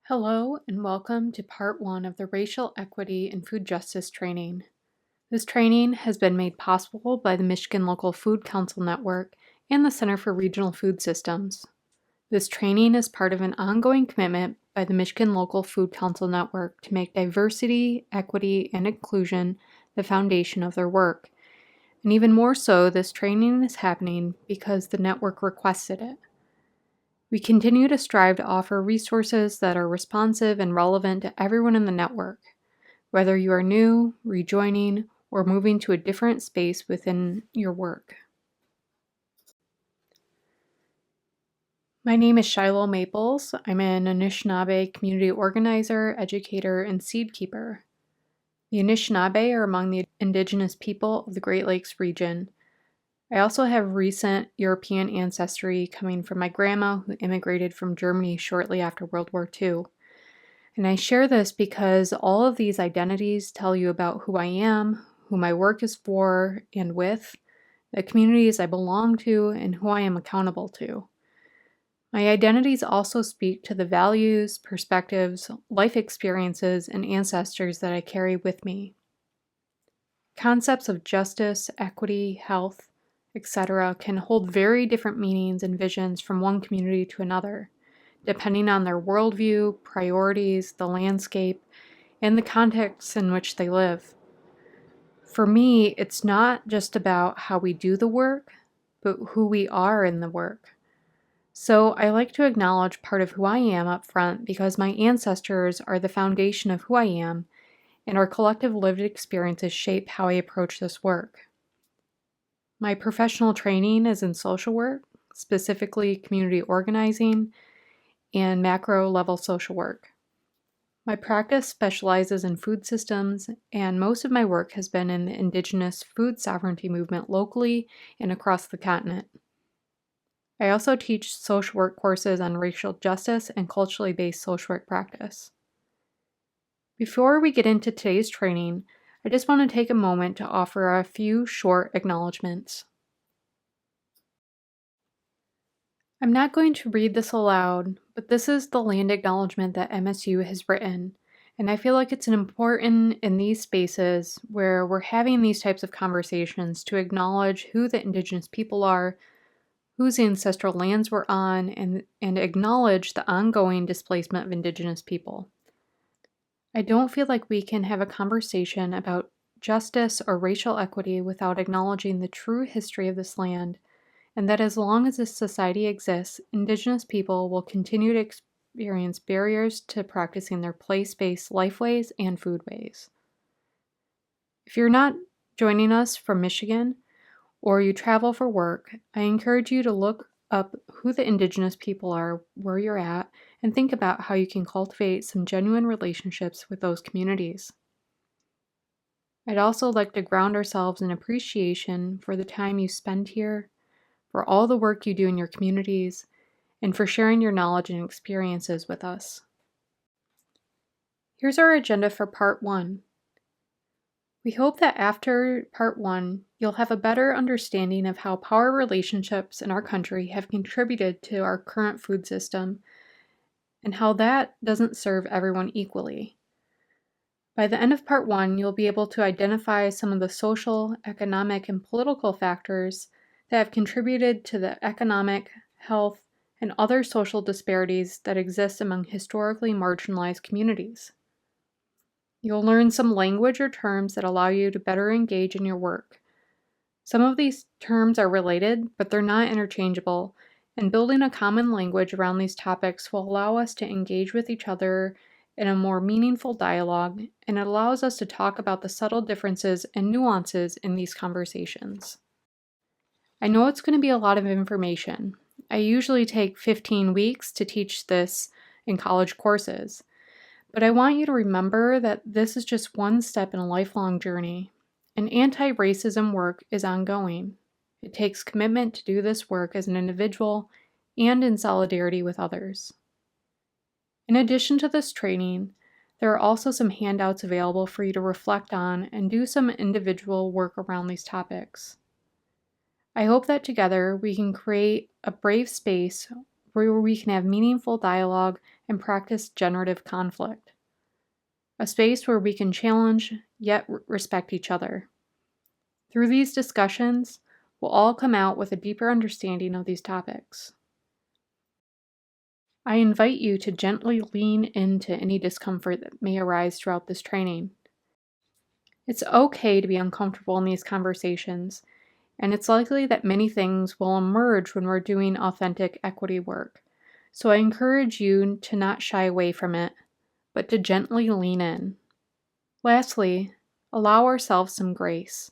Hello and welcome to part 1 of the Racial Equity and Food Justice Training. This training has been made possible by the Michigan Local Food Council Network and the Center for Regional Food Systems. This training is part of an ongoing commitment by the Michigan Local Food Council Network to make diversity, equity, and inclusion the foundation of their work. And even more so, this training is happening because the network requested it. We continue to strive to offer resources that are responsive and relevant to everyone in the network, whether you are new, rejoining, or moving to a different space within your work. My name is Shiloh Maples. I'm an Anishinaabe Community Organizer, educator, and seed keeper. The Anishinaabe are among the indigenous people of the Great Lakes region. I also have recent European ancestry coming from my grandma who immigrated from Germany shortly after World War II. And I share this because all of these identities tell you about who I am, who my work is for and with, the communities I belong to, and who I am accountable to. My identities also speak to the values, perspectives, life experiences, and ancestors that I carry with me. Concepts of justice, equity, health, etc., can hold very different meanings and visions from one community to another, depending on their worldview, priorities, the landscape, and the context in which they live. For me, it's not just about how we do the work, but who we are in the work. So I like to acknowledge part of who I am up front because my ancestors are the foundation of who I am, and our collective lived experiences shape how I approach this work. My professional training is in social work, specifically community organizing and macro-level social work. My practice specializes in food systems, and most of my work has been in the indigenous food sovereignty movement locally and across the continent. I also teach social work courses on racial justice and culturally based social work practice. Before we get into today's training, I just want to take a moment to offer a few short acknowledgments. I'm not going to read this aloud, but this is the land acknowledgement that MSU has written, and I feel like it's important in these spaces where we're having these types of conversations to acknowledge who the indigenous people are, whose ancestral lands we're on, and acknowledge the ongoing displacement of indigenous people. I don't feel like we can have a conversation about justice or racial equity without acknowledging the true history of this land, and that as long as this society exists, indigenous people will continue to experience barriers to practicing their place-based lifeways and foodways. If you're not joining us from Michigan, or you travel for work, I encourage you to look up who the indigenous people are where you're at and think about how you can cultivate some genuine relationships with those communities. I'd also like to ground ourselves in appreciation for the time you spend here, for all the work you do in your communities, and for sharing your knowledge and experiences with us. Here's our agenda for Part 1. We hope that after Part 1, you'll have a better understanding of how power relationships in our country have contributed to our current food system and how that doesn't serve everyone equally. By the end of Part 1, you'll be able to identify some of the social, economic, and political factors that have contributed to the economic, health, and other social disparities that exist among historically marginalized communities. You'll learn some language or terms that allow you to better engage in your work. Some of these terms are related, but they're not interchangeable, and building a common language around these topics will allow us to engage with each other in a more meaningful dialogue, and it allows us to talk about the subtle differences and nuances in these conversations. I know it's going to be a lot of information. I usually take 15 weeks to teach this in college courses. But I want you to remember that this is just one step in a lifelong journey, and anti-racism work is ongoing. It takes commitment to do this work as an individual and in solidarity with others. In addition to this training, there are also some handouts available for you to reflect on and do some individual work around these topics. I hope that together we can create a brave space where we can have meaningful dialogue and practice generative conflict. A space where we can challenge yet respect each other. Through these discussions, we'll all come out with a deeper understanding of these topics. I invite you to gently lean into any discomfort that may arise throughout this training. It's okay to be uncomfortable in these conversations, and it's likely that many things will emerge when we're doing authentic equity work. So I encourage you to not shy away from it, but to gently lean in. Lastly, allow ourselves some grace.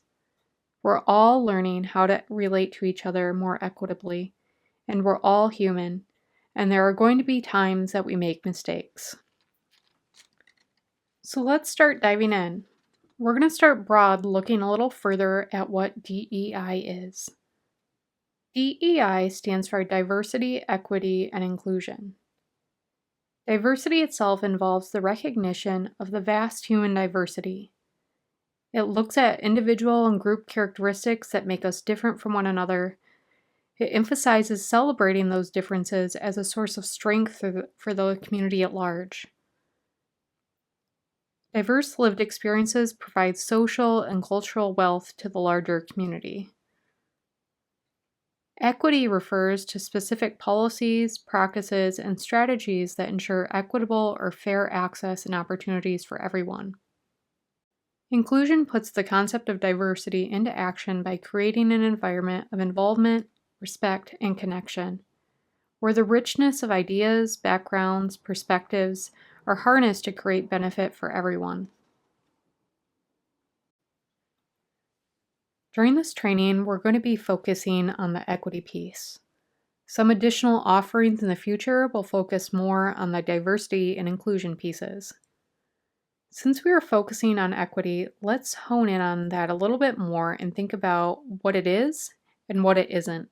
We're all learning how to relate to each other more equitably, and we're all human, and there are going to be times that we make mistakes. So let's start diving in. We're going to start broad, looking a little further at what DEI is. DEI stands for Diversity, Equity, and Inclusion. Diversity itself involves the recognition of the vast human diversity. It looks at individual and group characteristics that make us different from one another. It emphasizes celebrating those differences as a source of strength for the community at large. Diverse lived experiences provide social and cultural wealth to the larger community. Equity refers to specific policies, practices, and strategies that ensure equitable or fair access and opportunities for everyone. Inclusion puts the concept of diversity into action by creating an environment of involvement, respect, and connection, where the richness of ideas, backgrounds, perspectives are harnessed to create benefit for everyone. During this training, we're going to be focusing on the equity piece. Some additional offerings in the future will focus more on the diversity and inclusion pieces. Since we are focusing on equity, let's hone in on that a little bit more and think about what it is and what it isn't.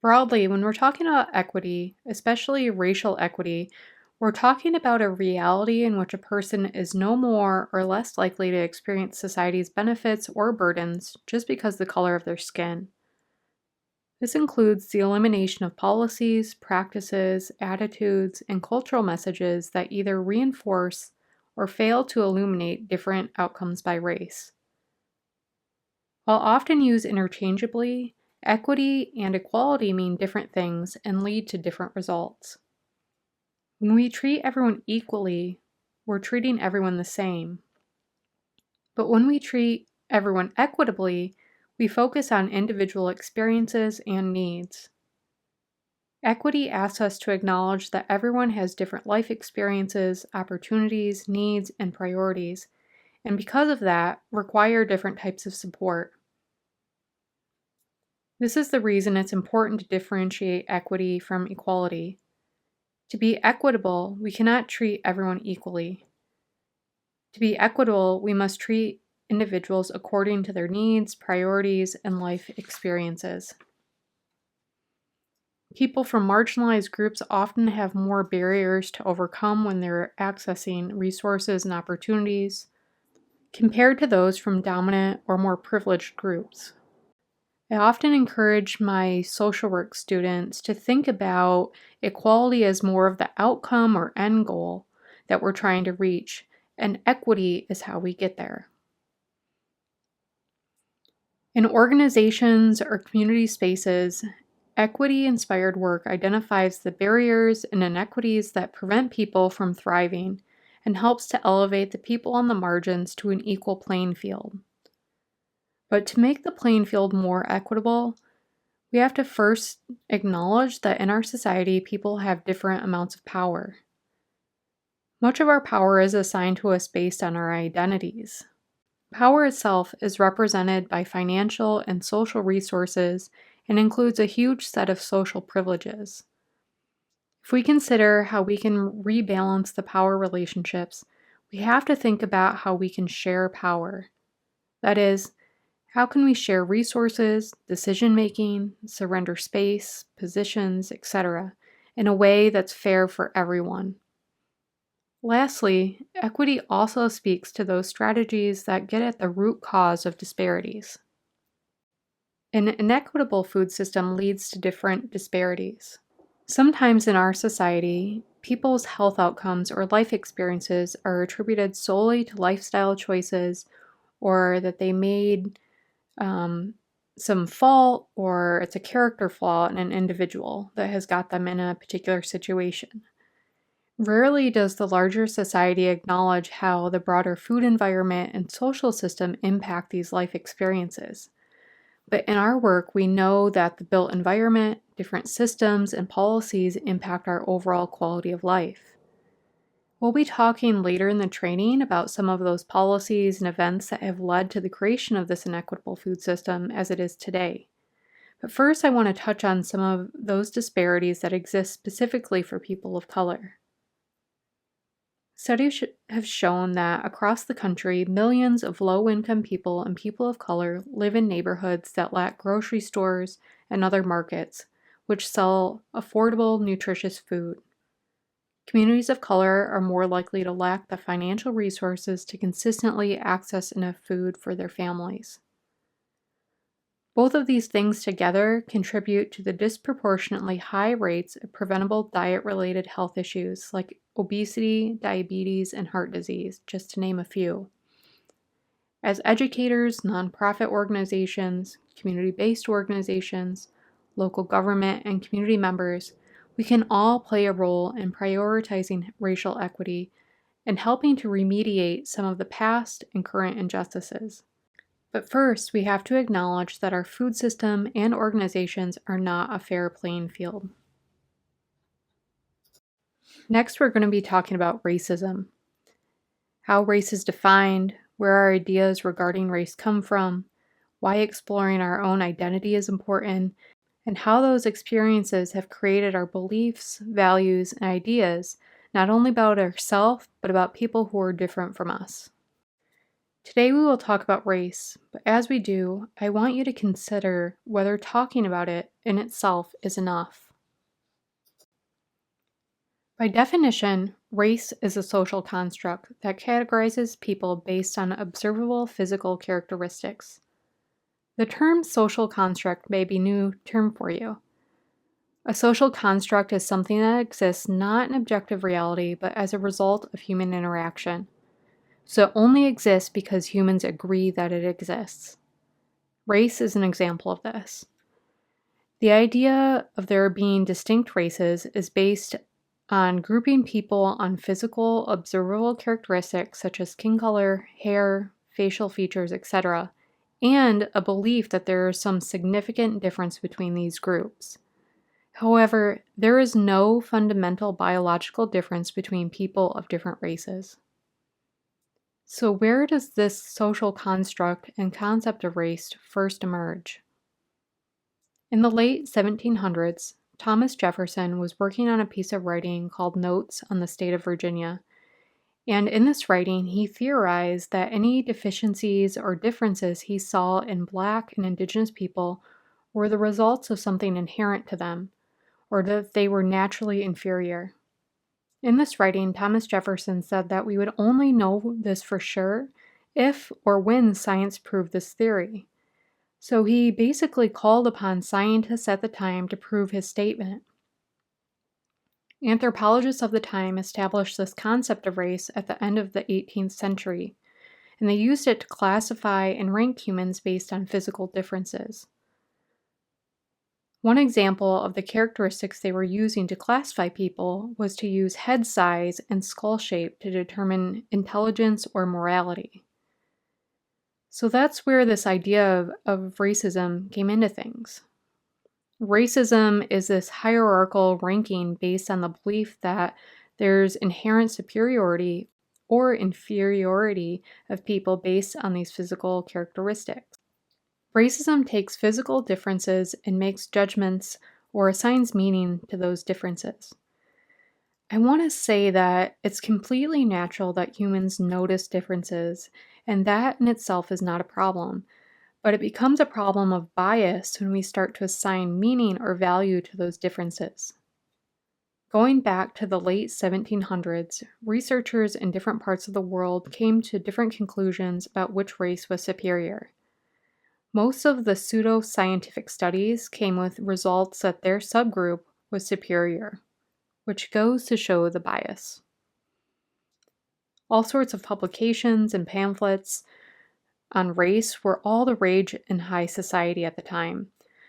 Broadly, when we're talking about equity, especially racial equity, we're talking about a reality in which a person is no more or less likely to experience society's benefits or burdens just because of the color of their skin. This includes the elimination of policies, practices, attitudes, and cultural messages that either reinforce or fail to illuminate different outcomes by race. While often used interchangeably, equity and equality mean different things and lead to different results. When we treat everyone equally, we're treating everyone the same. But when we treat everyone equitably, we focus on individual experiences and needs. Equity asks us to acknowledge that everyone has different life experiences, opportunities, needs, and priorities, and because of that, require different types of support. This is the reason it's important to differentiate equity from equality. To be equitable, we cannot treat everyone equally. To be equitable, we must treat individuals according to their needs, priorities, and life experiences. People from marginalized groups often have more barriers to overcome when they're accessing resources and opportunities compared to those from dominant or more privileged groups. I often encourage my social work students to think about equality as more of the outcome or end goal that we're trying to reach, and equity is how we get there. In organizations or community spaces, equity-inspired work identifies the barriers and inequities that prevent people from thriving and helps to elevate the people on the margins to an equal playing field. But to make the playing field more equitable, we have to first acknowledge that in our society, people have different amounts of power. Much of our power is assigned to us based on our identities. Power itself is represented by financial and social resources and includes a huge set of social privileges. If we consider how we can rebalance the power relationships, we have to think about how we can share power. That is, how can we share resources, decision-making, surrender space, positions, etc., in a way that's fair for everyone? Lastly, equity also speaks to those strategies that get at the root cause of disparities. An inequitable food system leads to different disparities. Sometimes in our society, people's health outcomes or life experiences are attributed solely to lifestyle choices or that they made some fault or it's a character flaw in an individual that has got them in a particular situation. Rarely does the larger society acknowledge how the broader food environment and social system impact these life experiences. But in our work, we know that the built environment, different systems, and policies impact our overall quality of life. We'll be talking later in the training about some of those policies and events that have led to the creation of this inequitable food system as it is today. But first, I want to touch on some of those disparities that exist specifically for people of color. Studies have shown that across the country, millions of low-income people and people of color live in neighborhoods that lack grocery stores and other markets, which sell affordable, nutritious food. Communities of color are more likely to lack the financial resources to consistently access enough food for their families. Both of these things together contribute to the disproportionately high rates of preventable diet-related health issues like obesity, diabetes, and heart disease, just to name a few. As educators, nonprofit organizations, community-based organizations, local government, and community members, we can all play a role in prioritizing racial equity and helping to remediate some of the past and current injustices. But first, we have to acknowledge that our food system and organizations are not a fair playing field. Next, we're going to be talking about racism, how race is defined, where our ideas regarding race come from, why exploring our own identity is important, and how those experiences have created our beliefs, values, and ideas, not only about ourselves, but about people who are different from us. Today we will talk about race, but as we do, I want you to consider whether talking about it in itself is enough. By definition, race is a social construct that categorizes people based on observable physical characteristics. The term social construct may be a new term for you. A social construct is something that exists not in objective reality, but as a result of human interaction. So it only exists because humans agree that it exists. Race is an example of this. The idea of there being distinct races is based on grouping people on physical, observable characteristics such as skin color, hair, facial features, etc., and a belief that there is some significant difference between these groups. However, there is no fundamental biological difference between people of different races. So where does this social construct and concept of race first emerge? In the late 1700s, Thomas Jefferson was working on a piece of writing called Notes on the State of Virginia, and in this writing he theorized that any deficiencies or differences he saw in Black and Indigenous people were the results of something inherent to them, or that they were naturally inferior. In this writing, Thomas Jefferson said that we would only know this for sure if or when science proved this theory. So he basically called upon scientists at the time to prove his statement. Anthropologists of the time established this concept of race at the end of the 18th century, and they used it to classify and rank humans based on physical differences. One example of the characteristics they were using to classify people was to use head size and skull shape to determine intelligence or morality. So that's where this idea of racism came into things. Racism is this hierarchical ranking based on the belief that there's inherent superiority or inferiority of people based on these physical characteristics. Racism takes physical differences and makes judgments or assigns meaning to those differences. I want to say that it's completely natural that humans notice differences, and that in itself is not a problem, but it becomes a problem of bias when we start to assign meaning or value to those differences. Going back to the late 1700s, researchers in different parts of the world came to different conclusions about which race was superior. Most of the pseudo-scientific studies came with results that their subgroup was superior, which goes to show the bias. All sorts of publications and pamphlets on race were all the rage in high society at the time.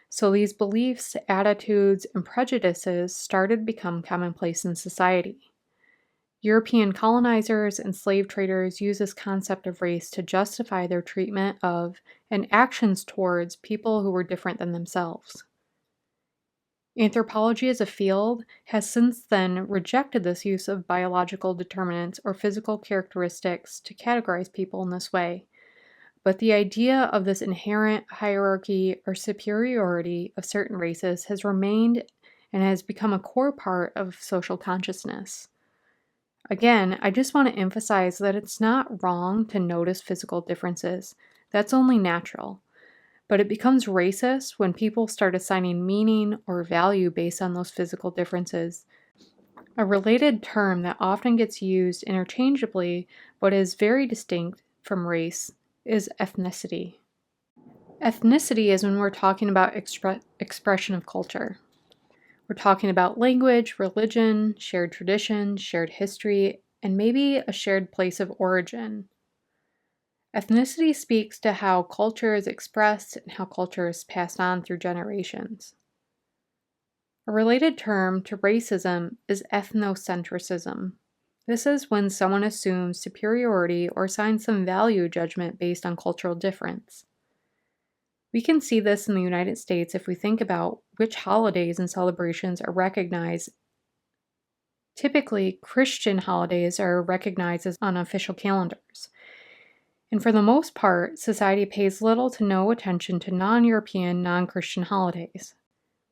So these beliefs, attitudes, and prejudices started to become commonplace in society. European colonizers and slave traders used this concept of race to justify their treatment of and actions towards people who were different than themselves. Anthropology as a field has since then rejected this use of biological determinants or physical characteristics to categorize people in this way. But the idea of this inherent hierarchy or superiority of certain races has remained and has become a core part of social consciousness. Again, I just want to emphasize that it's not wrong to notice physical differences. That's only natural. But it becomes racist when people start assigning meaning or value based on those physical differences. A related term that often gets used interchangeably but is very distinct from race is ethnicity. Ethnicity is when we're talking about expression of culture. We're talking about language, religion, shared tradition, shared history, and maybe a shared place of origin. Ethnicity speaks to how culture is expressed and how culture is passed on through generations. A related term to racism is ethnocentrism. This is when someone assumes superiority or assigns some value judgment based on cultural difference. We can see this in the United States if we think about which holidays and celebrations are recognized. Typically, Christian holidays are recognized as on official calendars. And for the most part, society pays little to no attention to non-European, non-Christian holidays.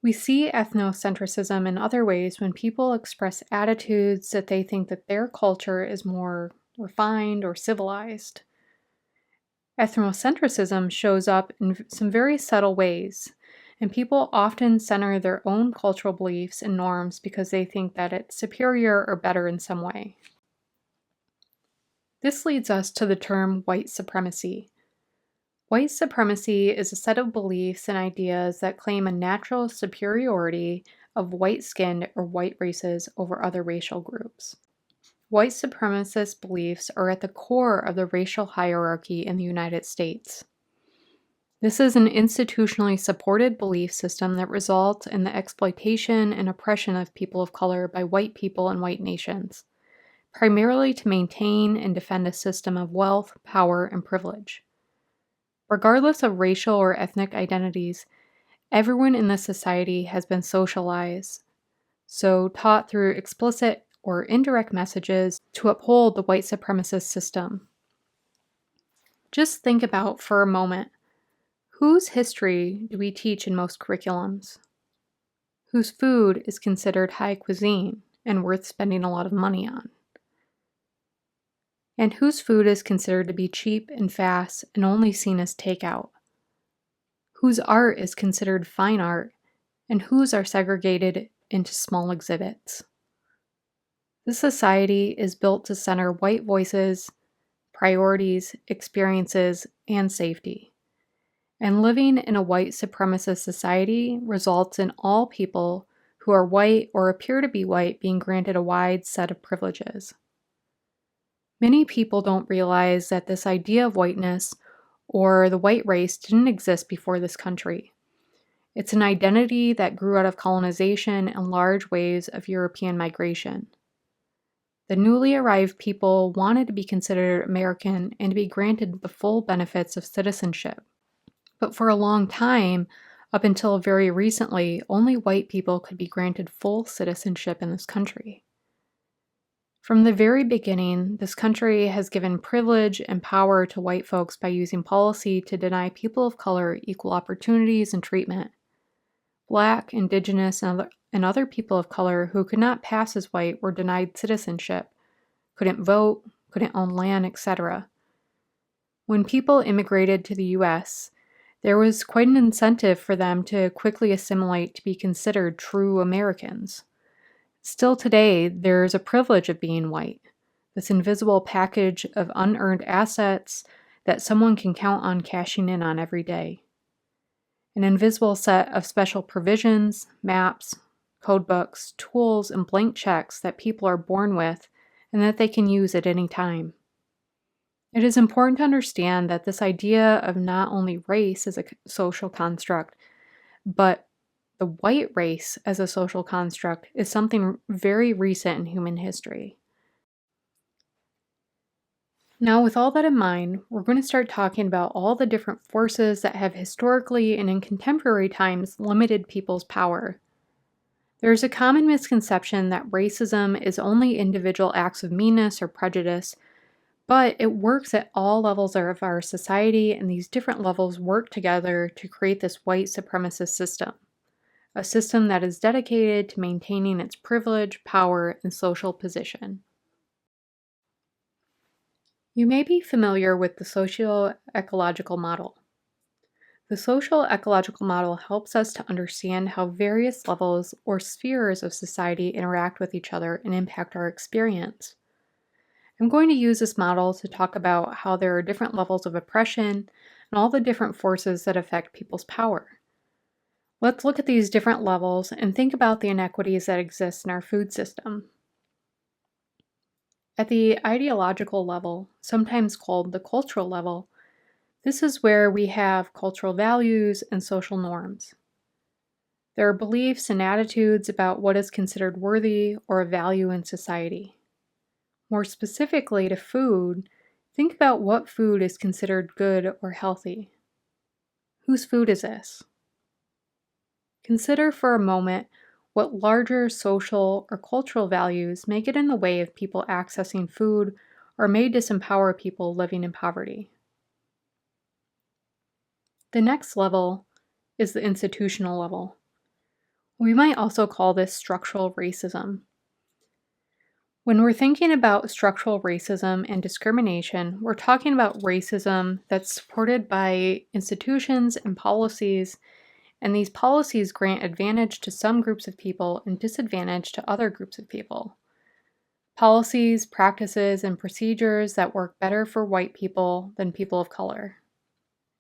We see ethnocentrism in other ways when people express attitudes that they think that their culture is more refined or civilized. Ethnocentrism shows up in some very subtle ways, and people often center their own cultural beliefs and norms because they think that it's superior or better in some way. This leads us to the term white supremacy. White supremacy is a set of beliefs and ideas that claim a natural superiority of white-skinned or white races over other racial groups. White supremacist beliefs are at the core of the racial hierarchy in the United States. This is an institutionally supported belief system that results in the exploitation and oppression of people of color by white people and white nations, primarily to maintain and defend a system of wealth, power, and privilege. Regardless of racial or ethnic identities, everyone in this society has been socialized, so taught through explicit or indirect messages to uphold the white supremacist system. Just think about for a moment, whose history do we teach in most curriculums? Whose food is considered high cuisine and worth spending a lot of money on? And whose food is considered to be cheap and fast and only seen as takeout? Whose art is considered fine art and whose are segregated into small exhibits? This society is built to center white voices, priorities, experiences, and safety. And living in a white supremacist society results in all people who are white or appear to be white being granted a wide set of privileges. Many people don't realize that this idea of whiteness or the white race didn't exist before this country. It's an identity that grew out of colonization and large waves of European migration. The newly arrived people wanted to be considered American and to be granted the full benefits of citizenship. But for a long time, up until very recently, only white people could be granted full citizenship in this country. From the very beginning, this country has given privilege and power to white folks by using policy to deny people of color equal opportunities and treatment. Black, Indigenous, and other people of color who could not pass as white were denied citizenship, couldn't vote, couldn't own land, etc. When people immigrated to the U.S., there was quite an incentive for them to quickly assimilate to be considered true Americans. Still today, there's a privilege of being white, this invisible package of unearned assets that someone can count on cashing in on every day. An invisible set of special provisions, maps, code books, tools, and blank checks that people are born with and that they can use at any time. It is important to understand that this idea of not only race as a social construct, but the white race as a social construct is something very recent in human history. Now, with all that in mind, we're going to start talking about all the different forces that have historically and in contemporary times limited people's power. There's a common misconception that racism is only individual acts of meanness or prejudice, but it works at all levels of our society, and these different levels work together to create this white supremacist system, a system that is dedicated to maintaining its privilege, power, and social position. You may be familiar with the socio-ecological model. The social ecological model helps us to understand how various levels or spheres of society interact with each other and impact our experience. I'm going to use this model to talk about how there are different levels of oppression and all the different forces that affect people's power. Let's look at these different levels and think about the inequities that exist in our food system. At the ideological level, sometimes called the cultural level, this is where we have cultural values and social norms. There are beliefs and attitudes about what is considered worthy or of value in society. More specifically to food, think about what food is considered good or healthy. Whose food is this? Consider for a moment what larger social or cultural values may get in the way of people accessing food or may disempower people living in poverty. The next level is the institutional level. We might also call this structural racism. When we're thinking about structural racism and discrimination, we're talking about racism that's supported by institutions and policies, and these policies grant advantage to some groups of people and disadvantage to other groups of people. Policies, practices, and procedures that work better for white people than people of color.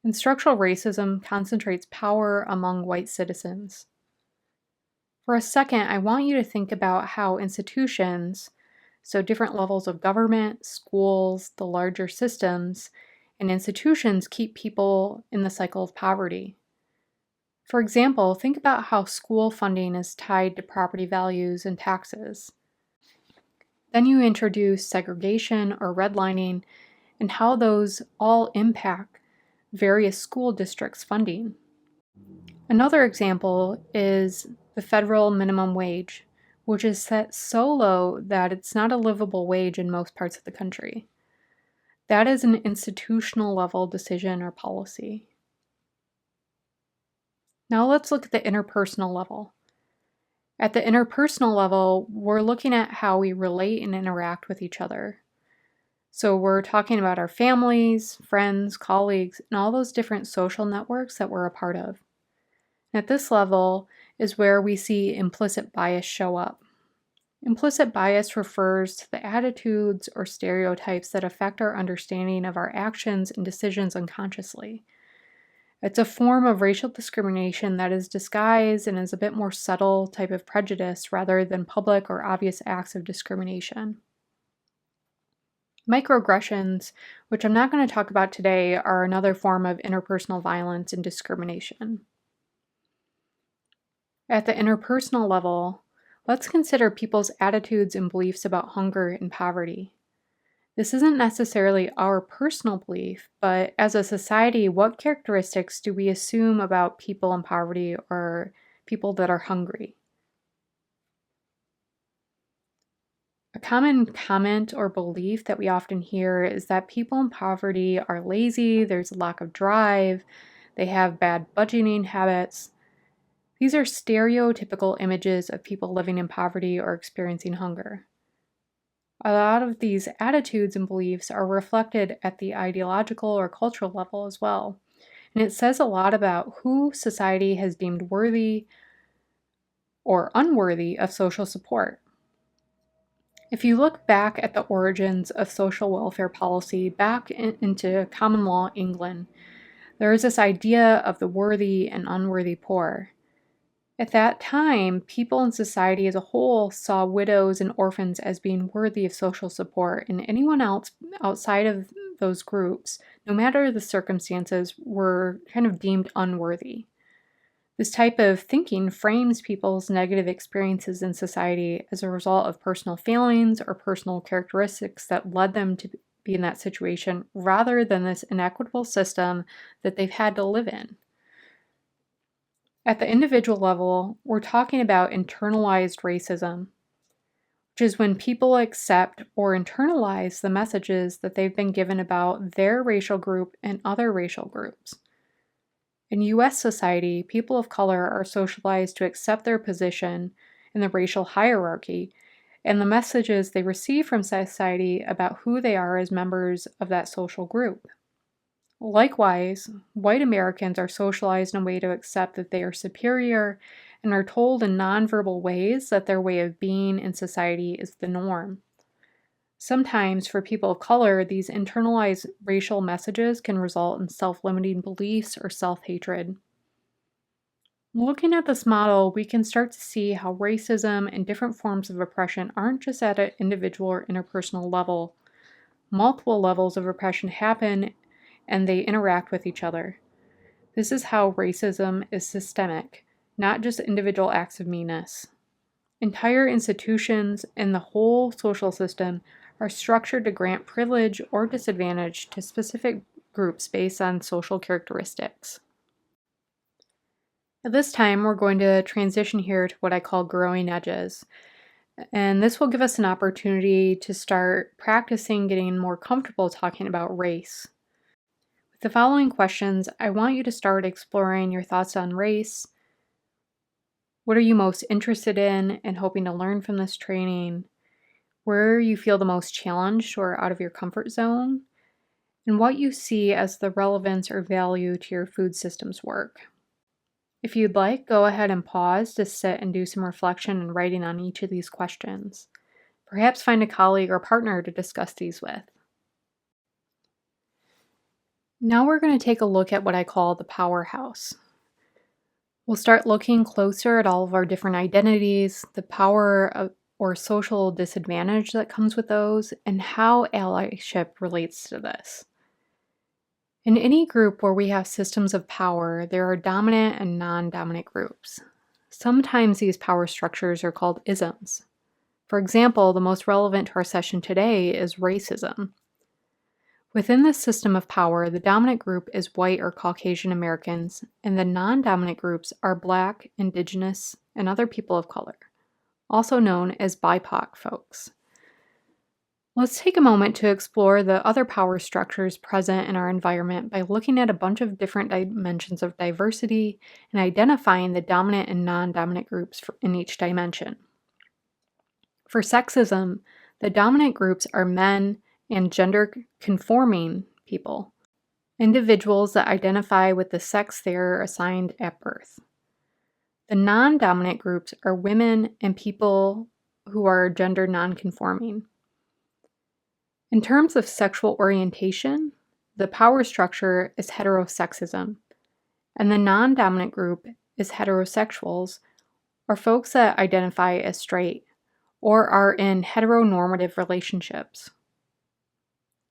And structural racism concentrates power among white citizens. For a second, I want you to think about how institutions, so different levels of government, schools, the larger systems, and institutions keep people in the cycle of poverty. For example, think about how school funding is tied to property values and taxes. Then you introduce segregation or redlining and how those all impact various school districts' funding. Another example is the federal minimum wage, which is set so low that it's not a livable wage in most parts of the country. That is an institutional level decision or policy. Now let's look at the interpersonal level. At the interpersonal level, we're looking at how we relate and interact with each other. So we're talking about our families, friends, colleagues, and all those different social networks that we're a part of. At this level is where we see implicit bias show up. Implicit bias refers to the attitudes or stereotypes that affect our understanding of our actions and decisions unconsciously. It's a form of racial discrimination that is disguised and is a bit more subtle type of prejudice rather than public or obvious acts of discrimination. Microaggressions, which I'm not going to talk about today, are another form of interpersonal violence and discrimination. At the interpersonal level, let's consider people's attitudes and beliefs about hunger and poverty. This isn't necessarily our personal belief, but as a society, what characteristics do we assume about people in poverty or people that are hungry? A common comment or belief that we often hear is that people in poverty are lazy, there's a lack of drive, they have bad budgeting habits. These are stereotypical images of people living in poverty or experiencing hunger. A lot of these attitudes and beliefs are reflected at the ideological or cultural level as well. And it says a lot about who society has deemed worthy or unworthy of social support. If you look back at the origins of social welfare policy back into common law England, there is this idea of the worthy and unworthy poor. At that time, people in society as a whole saw widows and orphans as being worthy of social support, and anyone else outside of those groups, no matter the circumstances, were kind of deemed unworthy. This type of thinking frames people's negative experiences in society as a result of personal failings or personal characteristics that led them to be in that situation, rather than this inequitable system that they've had to live in. At the individual level, we're talking about internalized racism, which is when people accept or internalize the messages that they've been given about their racial group and other racial groups. In U.S. society, people of color are socialized to accept their position in the racial hierarchy and the messages they receive from society about who they are as members of that social group. Likewise, white Americans are socialized in a way to accept that they are superior and are told in nonverbal ways that their way of being in society is the norm. Sometimes, for people of color, these internalized racial messages can result in self-limiting beliefs or self-hatred. Looking at this model, we can start to see how racism and different forms of oppression aren't just at an individual or interpersonal level. Multiple levels of oppression happen and they interact with each other. This is how racism is systemic, not just individual acts of meanness. Entire institutions and the whole social system are structured to grant privilege or disadvantage to specific groups based on social characteristics. At this time, we're going to transition here to what I call growing edges. And this will give us an opportunity to start practicing getting more comfortable talking about race. With the following questions, I want you to start exploring your thoughts on race. What are you most interested in and hoping to learn from this training? Where you feel the most challenged or out of your comfort zone? And what you see as the relevance or value to your food systems work. If you'd like, go ahead and pause to sit and do some reflection and writing on each of these questions. Perhaps find a colleague or partner to discuss these with. Now we're going to take a look at what I call the powerhouse. We'll start looking closer at all of our different identities, the power or social disadvantage that comes with those, and how allyship relates to this. In any group where we have systems of power, there are dominant and non-dominant groups. Sometimes these power structures are called isms. For example, the most relevant to our session today is racism. Within this system of power, the dominant group is white or Caucasian Americans, and the non-dominant groups are Black, Indigenous, and other people of color, also known as BIPOC folks. Let's take a moment to explore the other power structures present in our environment by looking at a bunch of different dimensions of diversity and identifying the dominant and non-dominant groups in each dimension. For sexism, the dominant groups are men and gender-conforming people, individuals that identify with the sex they are assigned at birth. The non-dominant groups are women and people who are gender non-conforming. In terms of sexual orientation, the power structure is heterosexism, and the non-dominant group is heterosexuals, or folks that identify as straight, or are in heteronormative relationships.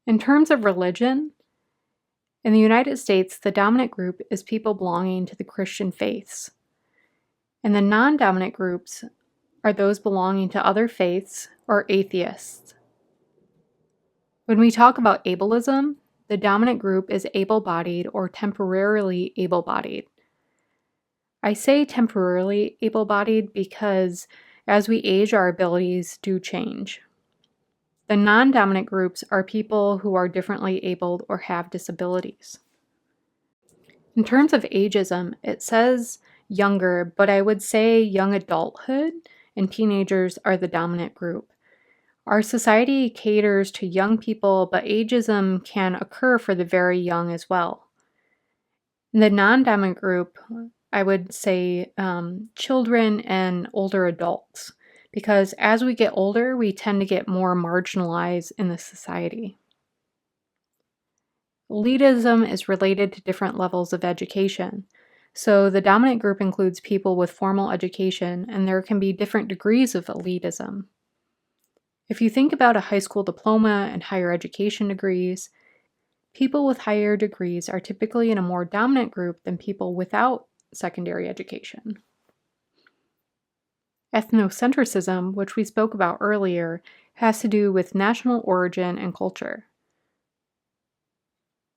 In terms of religion, in the United States, the dominant group is people belonging to the Christian faiths, and the non-dominant groups are those belonging to other faiths or atheists. When we talk about ableism, the dominant group is able-bodied or temporarily able-bodied. I say temporarily able-bodied because as we age, our abilities do change. The non-dominant groups are people who are differently abled or have disabilities. In terms of ageism, it says younger, but I would say young adulthood and teenagers are the dominant group. Our society caters to young people, but ageism can occur for the very young as well. In the non-dominant group, I would say children and older adults, because as we get older, we tend to get more marginalized in the society. Elitism is related to different levels of education. So the dominant group includes people with formal education, and there can be different degrees of elitism. If you think about a high school diploma and higher education degrees, people with higher degrees are typically in a more dominant group than people without secondary education. Ethnocentrism, which we spoke about earlier, has to do with national origin and culture.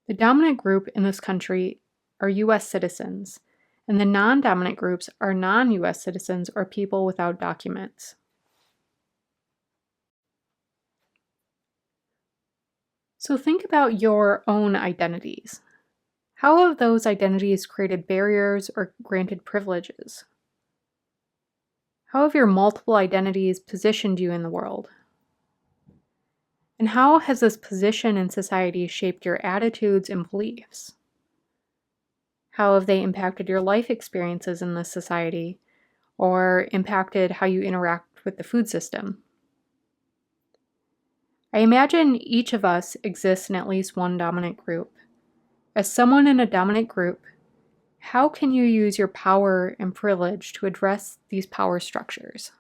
The dominant group in this country are U.S. citizens, and the non-dominant groups are non-U.S. citizens or people without documents. So think about your own identities. How have those identities created barriers or granted privileges? How have your multiple identities positioned you in the world? And how has this position in society shaped your attitudes and beliefs? How have they impacted your life experiences in this society, or impacted how you interact with the food system? I imagine each of us exists in at least one dominant group. As someone in a dominant group, how can you use your power and privilege to address these power structures?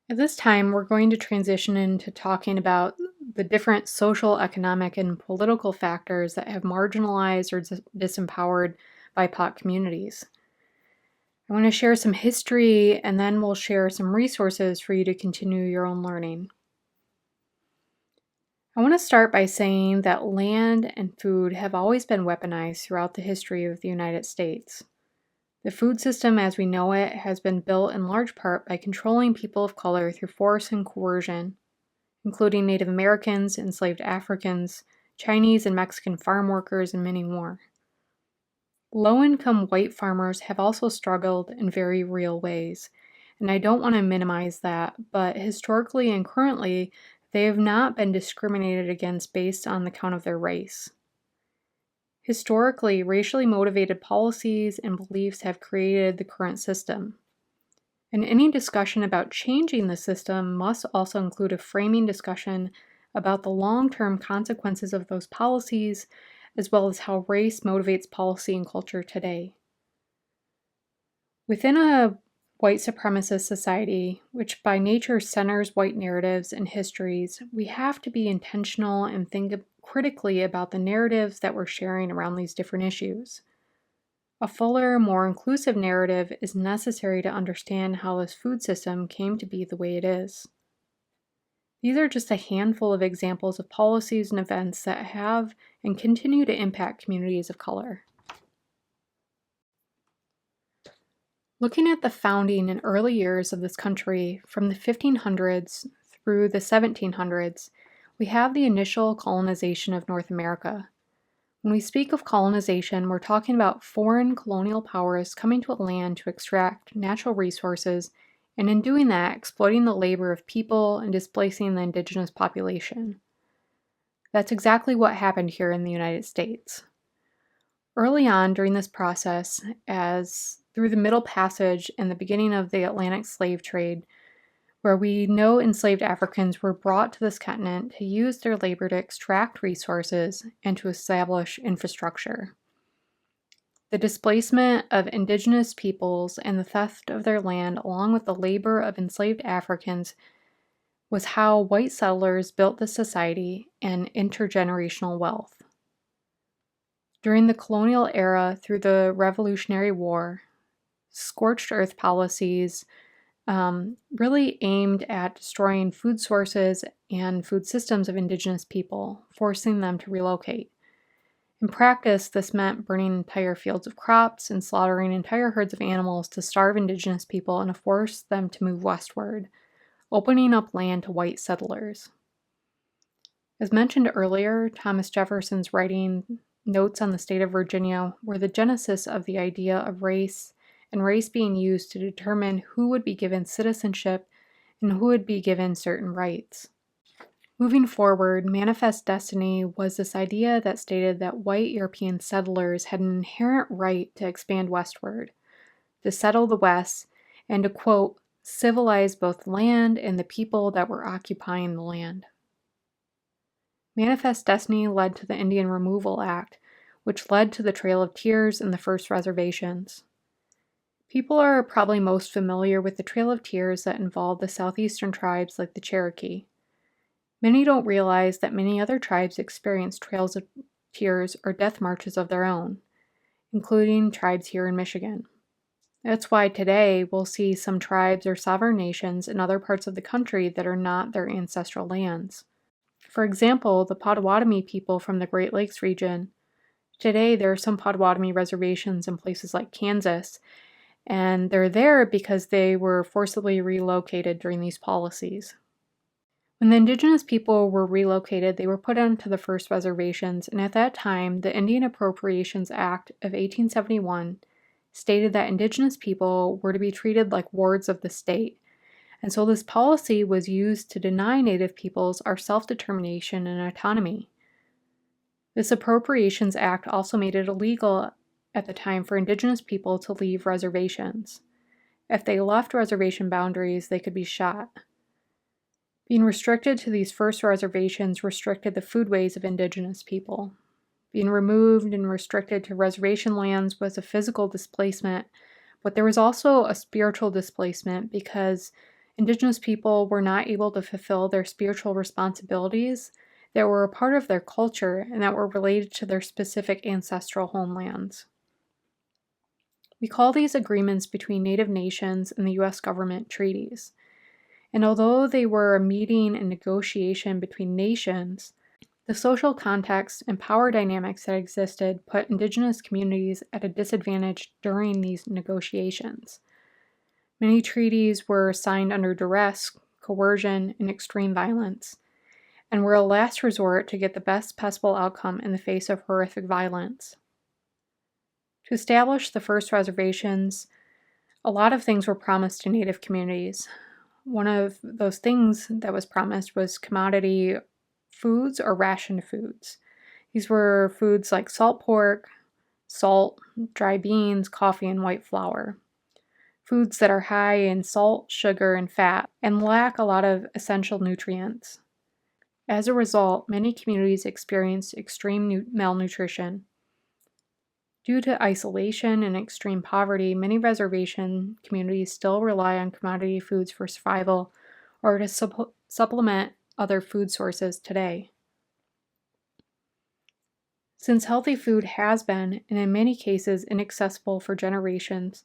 At this time, we're going to transition into talking about the different social, economic, and political factors that have marginalized or disempowered BIPOC communities. I want to share some history, and then we'll share some resources for you to continue your own learning. I want to start by saying that land and food have always been weaponized throughout the history of the United States. The food system as we know it has been built in large part by controlling people of color through force and coercion, including Native Americans, enslaved Africans, Chinese and Mexican farm workers, and many more. Low-income white farmers have also struggled in very real ways, and I don't want to minimize that, but historically and currently, they have not been discriminated against based on the count of their race. Historically, racially motivated policies and beliefs have created the current system. And any discussion about changing the system must also include a framing discussion about the long-term consequences of those policies, as well as how race motivates policy and culture today. Within a white supremacist society, which by nature centers white narratives and histories, we have to be intentional and think critically about the narratives that we're sharing around these different issues. A fuller, more inclusive narrative is necessary to understand how this food system came to be the way it is. These are just a handful of examples of policies and events that have and continue to impact communities of color. Looking at the founding and early years of this country from the 1500s through the 1700s, we have the initial colonization of North America. When we speak of colonization, we're talking about foreign colonial powers coming to a land to extract natural resources, and in doing that, exploiting the labor of people and displacing the indigenous population. That's exactly what happened here in the United States. Early on during this process, as through the Middle Passage and the beginning of the Atlantic slave trade, where we know enslaved Africans were brought to this continent to use their labor to extract resources and to establish infrastructure. The displacement of indigenous peoples and the theft of their land, along with the labor of enslaved Africans, was how white settlers built the society and intergenerational wealth. During the colonial era, through the Revolutionary War, scorched earth policies really aimed at destroying food sources and food systems of indigenous people, forcing them to relocate. In practice, this meant burning entire fields of crops and slaughtering entire herds of animals to starve indigenous people and to force them to move westward, opening up land to white settlers. As mentioned earlier, Thomas Jefferson's writing Notes on the State of Virginia were the genesis of the idea of race, and race being used to determine who would be given citizenship and who would be given certain rights. Moving forward, Manifest Destiny was this idea that stated that white European settlers had an inherent right to expand westward, to settle the West, and to, quote, civilize both land and the people that were occupying the land. Manifest Destiny led to the Indian Removal Act, which led to the Trail of Tears and the first reservations. People are probably most familiar with the Trail of Tears that involved the southeastern tribes like the Cherokee. Many don't realize that many other tribes experience trails of tears or death marches of their own, including tribes here in Michigan. That's why today we'll see some tribes or sovereign nations in other parts of the country that are not their ancestral lands. For example, the Potawatomi people from the Great Lakes region. Today there are some Potawatomi reservations in places like Kansas, and they're there because they were forcibly relocated during these policies. When the indigenous people were relocated, they were put onto the first reservations, and at that time, the Indian Appropriations Act of 1871 stated that indigenous people were to be treated like wards of the state. And so this policy was used to deny Native peoples our self-determination and autonomy. This Appropriations Act also made it illegal at the time for indigenous people to leave reservations. If they left reservation boundaries, they could be shot. Being restricted to these first reservations restricted the foodways of indigenous people. Being removed and restricted to reservation lands was a physical displacement, but there was also a spiritual displacement because indigenous people were not able to fulfill their spiritual responsibilities that were a part of their culture and that were related to their specific ancestral homelands. We call these agreements between Native nations and the U.S. government treaties. And although they were a meeting and negotiation between nations, the social context and power dynamics that existed put indigenous communities at a disadvantage during these negotiations. Many treaties were signed under duress, coercion, and extreme violence, and were a last resort to get the best possible outcome in the face of horrific violence. To establish the first reservations, a lot of things were promised to Native communities. One of those things that was promised was commodity foods or rationed foods. These were foods like salt pork, salt, dry beans, coffee, and white flour. Foods that are high in salt, sugar, and fat, and lack a lot of essential nutrients. As a result, many communities experienced extreme malnutrition. Due to isolation and extreme poverty, many reservation communities still rely on commodity foods for survival or to supplement other food sources today. Since healthy food has been, and in many cases, inaccessible for generations,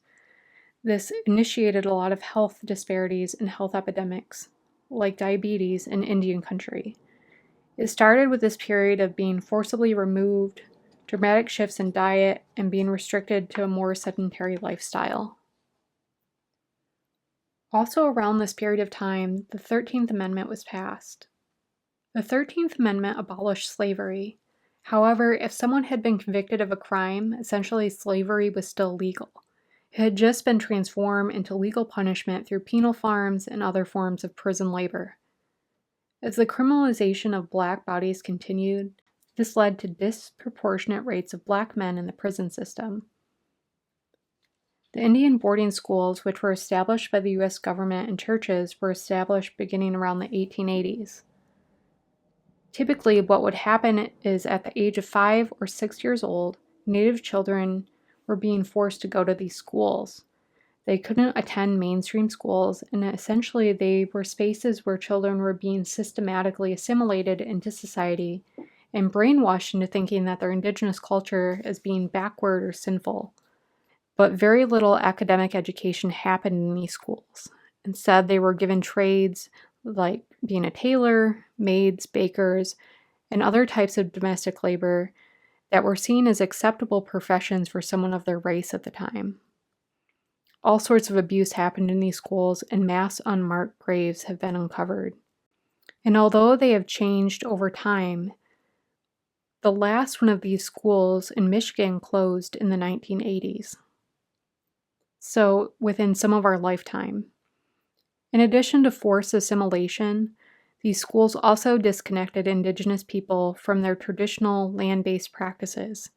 this initiated a lot of health disparities and health epidemics, like diabetes in Indian country. It started with this period of being forcibly removed, dramatic shifts in diet, and being restricted to a more sedentary lifestyle. Also around this period of time, the 13th Amendment was passed. The 13th Amendment abolished slavery. However, if someone had been convicted of a crime, essentially slavery was still legal. It had just been transformed into legal punishment through penal farms and other forms of prison labor. As the criminalization of Black bodies continued, this led to disproportionate rates of Black men in the prison system. The Indian boarding schools, which were established by the U.S. government and churches, were established beginning around the 1880s. Typically, what would happen is at the age of 5 or 6 years old, Native children were being forced to go to these schools. They couldn't attend mainstream schools, and essentially they were spaces where children were being systematically assimilated into society and brainwashed into thinking that their indigenous culture is being backward or sinful. But very little academic education happened in these schools. Instead, they were given trades like being a tailor, maids, bakers, and other types of domestic labor that were seen as acceptable professions for someone of their race at the time. All sorts of abuse happened in these schools, and mass unmarked graves have been uncovered. And although they have changed over time, the last one of these schools in Michigan closed in the 1980s. So, within some of our lifetime. In addition to forced assimilation, these schools also disconnected Indigenous people from their traditional land-based practices.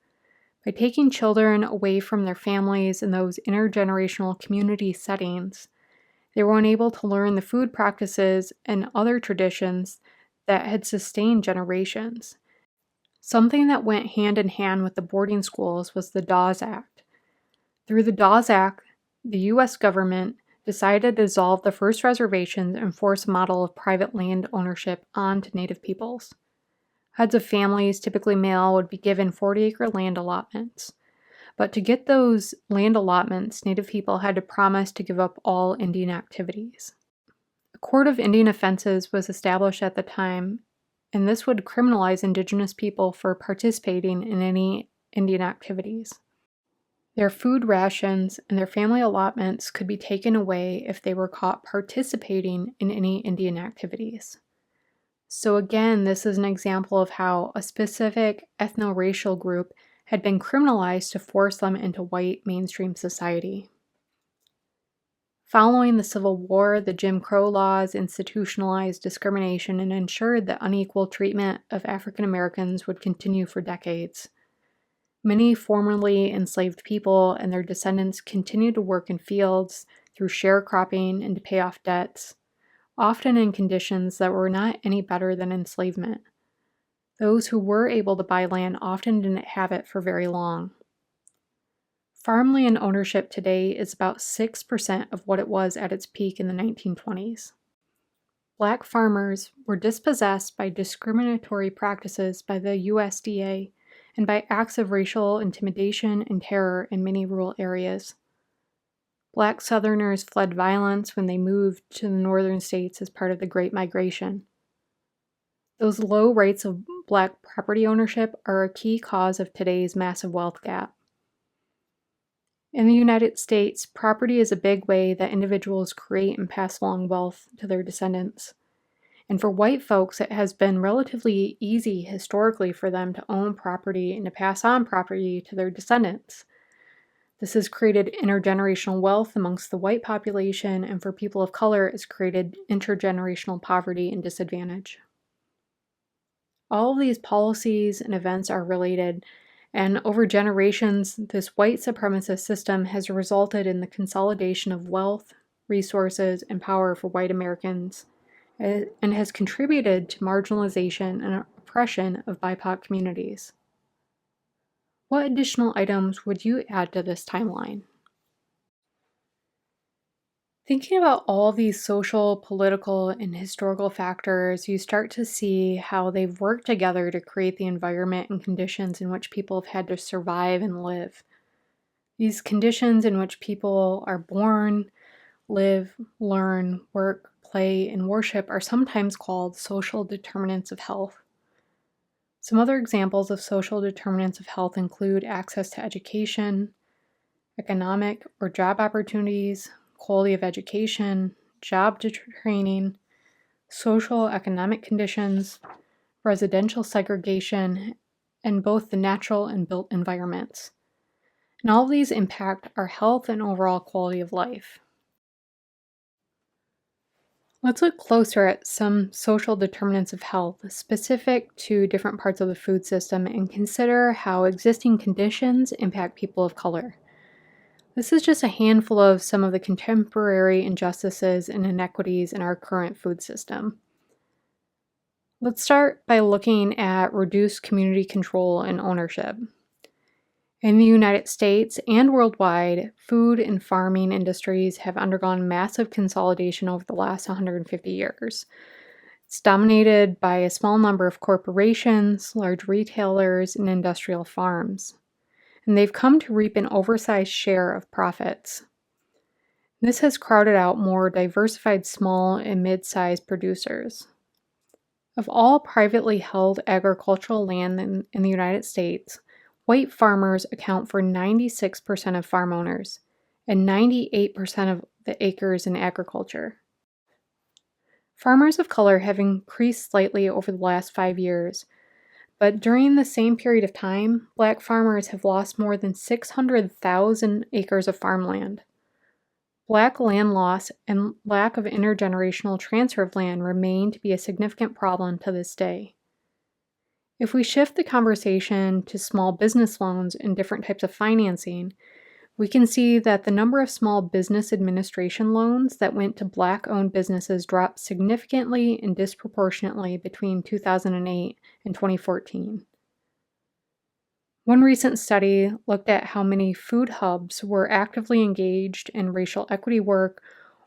By taking children away from their families in those intergenerational community settings, they were unable to learn the food practices and other traditions that had sustained generations. Something that went hand in hand with the boarding schools was the Dawes Act. Through the Dawes Act, the U.S. government decided to dissolve the first reservations and force a model of private land ownership onto Native peoples. Heads of families, typically male, would be given 40-acre land allotments. But to get those land allotments, Native people had to promise to give up all Indian activities. A court of Indian offenses was established at the time, and this would criminalize Indigenous people for participating in any Indian activities. Their food rations and their family allotments could be taken away if they were caught participating in any Indian activities. So again, this is an example of how a specific ethno-racial group had been criminalized to force them into white mainstream society. Following the Civil War, the Jim Crow laws institutionalized discrimination and ensured that unequal treatment of African Americans would continue for decades. Many formerly enslaved people and their descendants continued to work in fields through sharecropping and to pay off debts, often in conditions that were not any better than enslavement. Those who were able to buy land often didn't have it for very long. Farmland ownership today is about 6% of what it was at its peak in the 1920s. Black farmers were dispossessed by discriminatory practices by the USDA and by acts of racial intimidation and terror in many rural areas. Black Southerners fled violence when they moved to the northern states as part of the Great Migration. Those low rates of Black property ownership are a key cause of today's massive wealth gap. In the United States, property is a big way that individuals create and pass along wealth to their descendants. And for white folks, it has been relatively easy historically for them to own property and to pass on property to their descendants. This has created intergenerational wealth amongst the white population, and for people of color, it's created intergenerational poverty and disadvantage. All of these policies and events are related, and over generations, this white supremacist system has resulted in the consolidation of wealth, resources, and power for white Americans, and has contributed to marginalization and oppression of BIPOC communities. What additional items would you add to this timeline? Thinking about all these social, political, and historical factors, you start to see how they've worked together to create the environment and conditions in which people have had to survive and live. These conditions in which people are born, live, learn, work, play, and worship are sometimes called social determinants of health. Some other examples of social determinants of health include access to education, economic or job opportunities, quality of education, job training, social economic conditions, residential segregation, and both the natural and built environments. And all of these impact our health and overall quality of life. Let's look closer at some social determinants of health specific to different parts of the food system and consider how existing conditions impact people of color. This is just a handful of some of the contemporary injustices and inequities in our current food system. Let's start by looking at reduced community control and ownership. In the United States and worldwide, food and farming industries have undergone massive consolidation over the last 150 years. It's dominated by a small number of corporations, large retailers, and industrial farms. And they've come to reap an oversized share of profits. This has crowded out more diversified small and mid-sized producers. Of all privately held agricultural land in the United States, white farmers account for 96% of farm owners and 98% of the acres in agriculture. Farmers of color have increased slightly over the last 5 years, but during the same period of time, Black farmers have lost more than 600,000 acres of farmland. Black land loss and lack of intergenerational transfer of land remain to be a significant problem to this day. If we shift the conversation to small business loans and different types of financing, we can see that the number of small business administration loans that went to Black-owned businesses dropped significantly and disproportionately between 2008 and 2014. One recent study looked at how many food hubs were actively engaged in racial equity work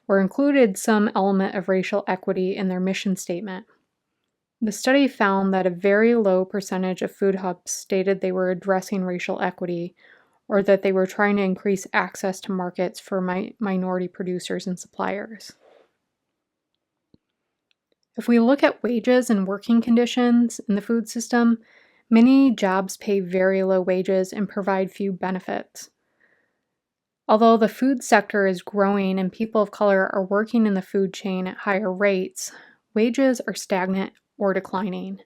or included some element of racial equity in their mission statement. The study found that a very low percentage of food hubs stated they were addressing racial equity or that they were trying to increase access to markets for minority producers and suppliers. If we look at wages and working conditions in the food system, many jobs pay very low wages and provide few benefits. Although the food sector is growing and people of color are working in the food chain at higher rates, wages are stagnant or declining.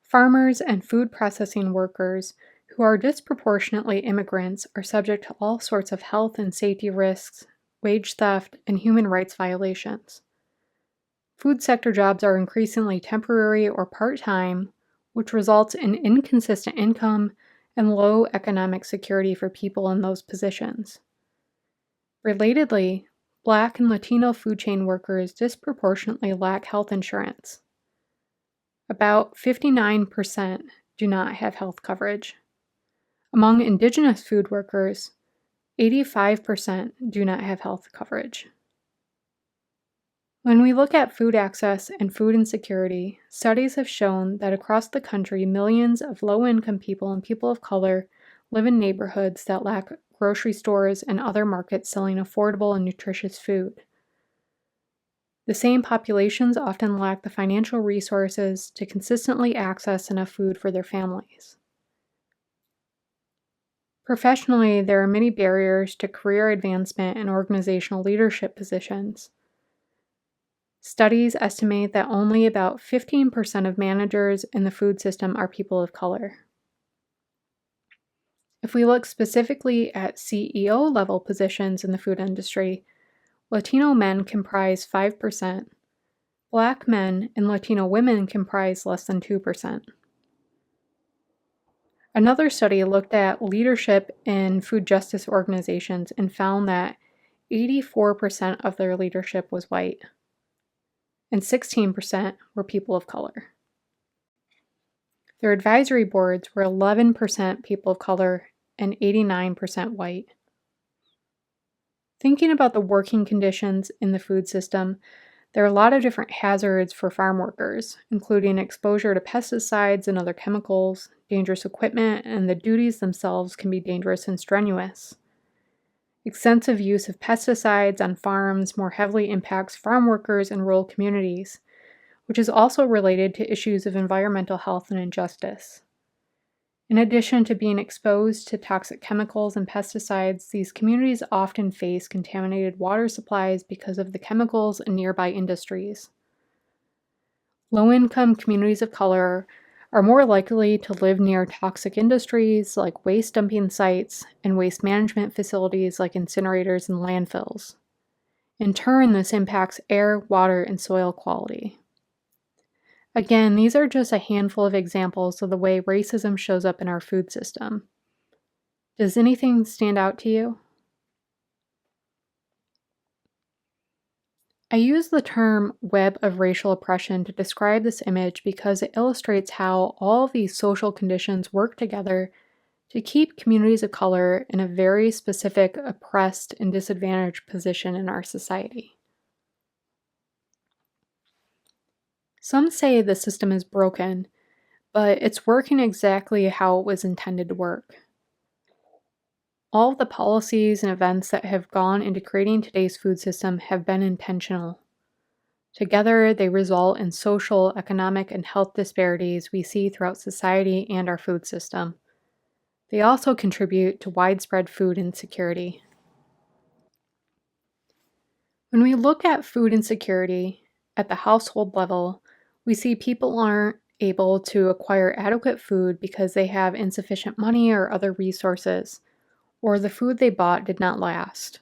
Farmers and food processing workers who are disproportionately immigrants are subject to all sorts of health and safety risks, wage theft, and human rights violations. Food sector jobs are increasingly temporary or part-time, which results in inconsistent income and low economic security for people in those positions. Relatedly, Black and Latino food chain workers disproportionately lack health insurance. About 59% do not have health coverage. Among Indigenous food workers, 85% do not have health coverage. When we look at food access and food insecurity, studies have shown that across the country, millions of low-income people and people of color live in neighborhoods that lack grocery stores and other markets selling affordable and nutritious food. The same populations often lack the financial resources to consistently access enough food for their families. Professionally, there are many barriers to career advancement and organizational leadership positions. Studies estimate that only about 15% of managers in the food system are people of color. If we look specifically at CEO level positions in the food industry, Latino men comprise 5%, Black men and Latino women comprise less than 2%. Another study looked at leadership in food justice organizations and found that 84% of their leadership was white, and 16% were people of color. Their advisory boards were 11% people of color and 89% white. Thinking about the working conditions in the food system, there are a lot of different hazards for farm workers, including exposure to pesticides and other chemicals, dangerous equipment, and the duties themselves can be dangerous and strenuous. Extensive use of pesticides on farms more heavily impacts farm workers in rural communities, which is also related to issues of environmental health and injustice. In addition to being exposed to toxic chemicals and pesticides, these communities often face contaminated water supplies because of the chemicals in nearby industries. Low-income communities of color are more likely to live near toxic industries like waste dumping sites and waste management facilities like incinerators and landfills. In turn, this impacts air, water, and soil quality. Again, these are just a handful of examples of the way racism shows up in our food system. Does anything stand out to you? I use the term web of racial oppression to describe this image because it illustrates how all of these social conditions work together to keep communities of color in a very specific oppressed and disadvantaged position in our society. Some say the system is broken, but it's working exactly how it was intended to work. All of the policies and events that have gone into creating today's food system have been intentional. Together, they result in social, economic, and health disparities we see throughout society and our food system. They also contribute to widespread food insecurity. When we look at food insecurity at the household level, we see people aren't able to acquire adequate food because they have insufficient money or other resources, or the food they bought did not last.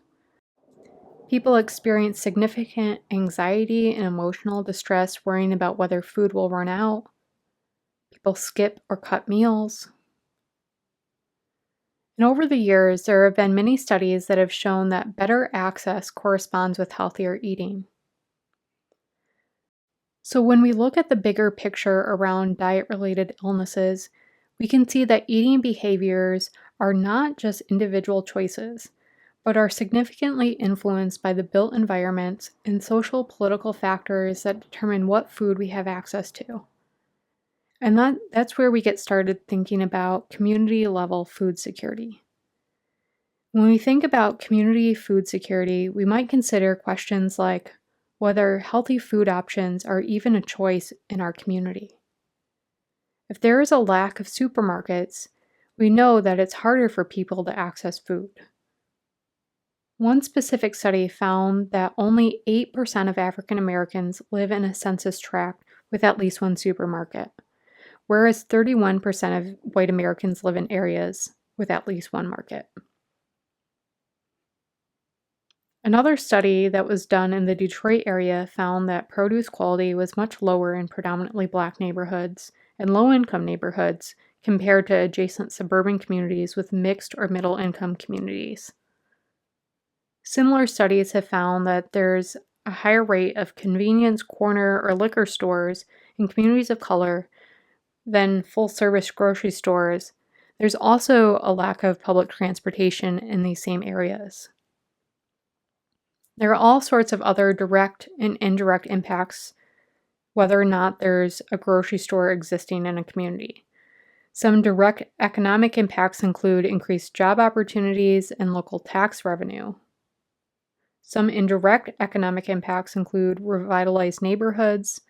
People experience significant anxiety and emotional distress worrying about whether food will run out. People skip or cut meals. And over the years, there have been many studies that have shown that better access corresponds with healthier eating. So when we look at the bigger picture around diet-related illnesses, we can see that eating behaviors are not just individual choices, but are significantly influenced by the built environments and social political factors that determine what food we have access to. And that's where we get started thinking about community-level food security. When we think about community food security, we might consider questions like whether healthy food options are even a choice in our community. If there is a lack of supermarkets, we know that it's harder for people to access food. One specific study found that only 8% of African Americans live in a census tract with at least one supermarket, whereas 31% of white Americans live in areas with at least one market. Another study that was done in the Detroit area found that produce quality was much lower in predominantly Black neighborhoods and low-income neighborhoods compared to adjacent suburban communities with mixed or middle-income communities. Similar studies have found that there's a higher rate of convenience, corner, or liquor stores in communities of color than full-service grocery stores. There's also a lack of public transportation in these same areas. There are all sorts of other direct and indirect impacts, whether or not there's a grocery store existing in a community. Some direct economic impacts include increased job opportunities and local tax revenue. Some indirect economic impacts include revitalized neighborhoods,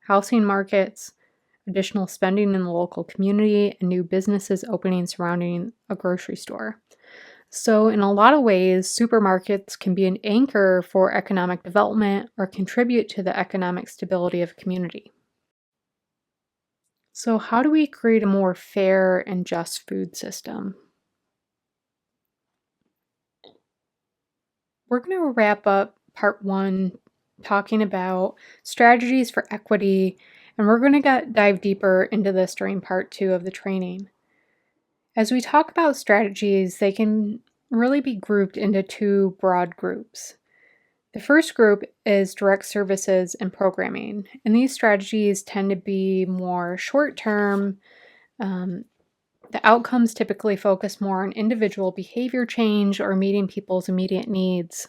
housing markets, additional spending in the local community, and new businesses opening surrounding a grocery store. So in a lot of ways, supermarkets can be an anchor for economic development or contribute to the economic stability of a community. So how do we create a more fair and just food system? We're going to wrap up part 1 talking about strategies for equity, and we're going to dive deeper into this during part 2 of the training. As we talk about strategies, they can really be grouped into 2 broad groups. The first group is direct services and programming, and these strategies tend to be more short-term. The outcomes typically focus more on individual behavior change or meeting people's immediate needs.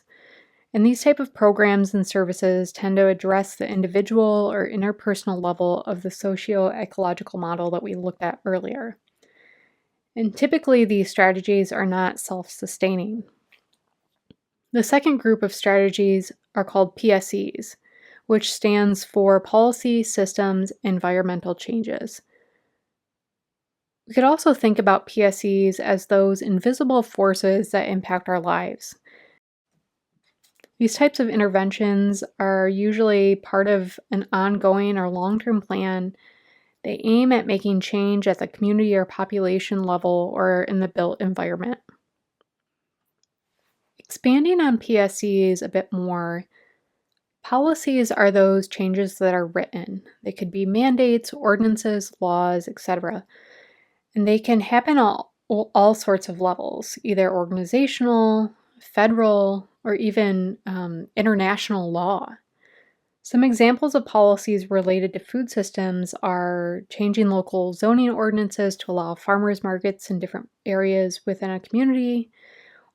And these type of programs and services tend to address the individual or interpersonal level of the socio-ecological model that we looked at earlier. And typically, these strategies are not self-sustaining. The second group of strategies are called PSEs, which stands for Policy, Systems, Environmental Changes. We could also think about PSEs as those invisible forces that impact our lives. These types of interventions are usually part of an ongoing or long-term plan. They aim at making change at the community or population level or in the built environment. Expanding on PSEs a bit more, policies are those changes that are written. They could be mandates, ordinances, laws, etc. And they can happen all sorts of levels, either organizational, federal, or even international law. Some examples of policies related to food systems are changing local zoning ordinances to allow farmers markets in different areas within a community,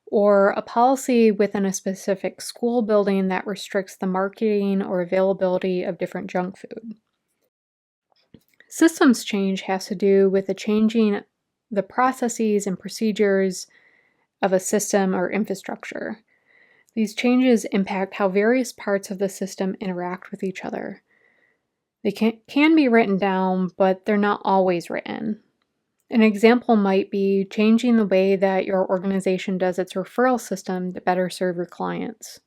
or a policy within a specific school building that restricts the marketing or availability of different junk food. Systems change has to do with the changing the processes and procedures of a system or infrastructure. These changes impact how various parts of the system interact with each other. They can be written down, but they're not always written. An example might be changing the way that your organization does its referral system to better serve your clients.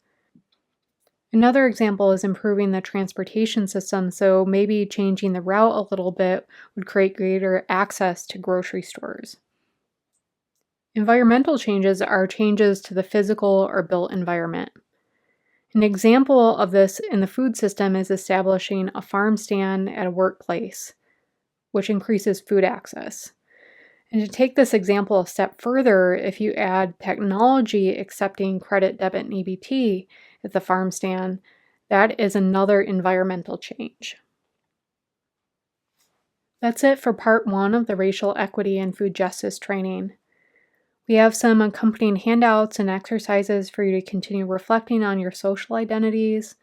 Another example is improving the transportation system, so maybe changing the route a little bit would create greater access to grocery stores. Environmental changes are changes to the physical or built environment. An example of this in the food system is establishing a farm stand at a workplace, which increases food access. And to take this example a step further, if you add technology accepting credit, debit, and EBT at the farm stand, that is another environmental change. That's it for part 1 of the Racial Equity and Food Justice training. We have some accompanying handouts and exercises for you to continue reflecting on your social identities,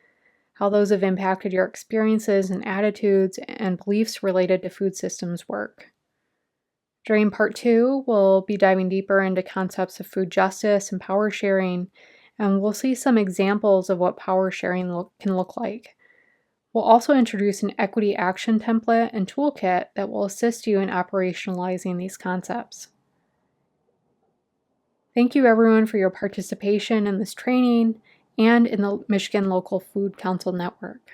how those have impacted your experiences and attitudes and beliefs related to food systems work. During part 2, we'll be diving deeper into concepts of food justice and power sharing, and we'll see some examples of what power sharing can look like. We'll also introduce an equity action template and toolkit that will assist you in operationalizing these concepts. Thank you everyone for your participation in this training and in the Michigan Local Food Council Network.